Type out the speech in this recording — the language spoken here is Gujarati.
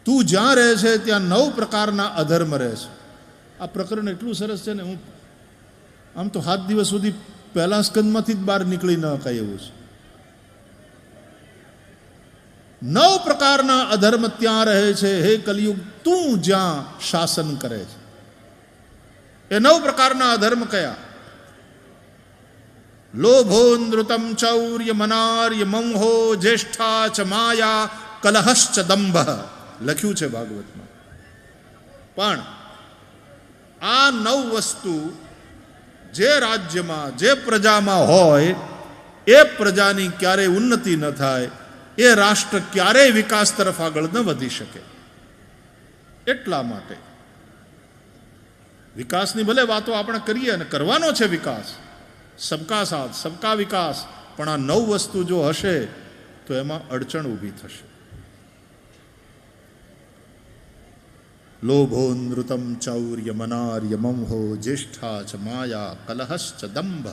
તું જ્યાં રહે છે ત્યાં 9 પ્રકારના અધર્મ રહે છે. આ પ્રકરણ એટલું સરસ છે ને, હું આમ તો 7 દિવસ સુધી પહેલા સ્કંદમાંથી જ બહાર નીકળી ન શકાય એવું છે. 9 પ્રકારના અધર્મ ત્યાં રહે છે હે કલિયુગ, તું જ્યાં શાસન કરે છે. એ 9 પ્રકારના અધર્મ કયા? લોભો નૃતમ ચૌર્ય મનાર્ય મંહો જ્યેષ્ઠા ચ માયા કલહશ્ચ દંભ લખ્યું છે ભાગવતમાં. પણ આ 9 વસ્તુ જે રાજ્યમાં જે પ્રજામાં હોય એ પ્રજાની ક્યારેય ઉન્નતિ ન થાય, એ રાષ્ટ્ર ક્યારેય વિકાસ તરફ આગળ ન વધી શકે. એટલા માટે વિકાસની ભલે વાતો આપણે કરીએ અને કરવાનો છે વિકાસ, સબકા સાથ સબકા વિકાસ, પણ આ 9 વસ્તુ જો હશે તો એમાં અડચણ ઊભી થશે. લોભો નૃતમ ચૌર્ય મનાર્ય મંહો જ્યેષ્ઠા ચ માયા કલહશ્ચ દંભ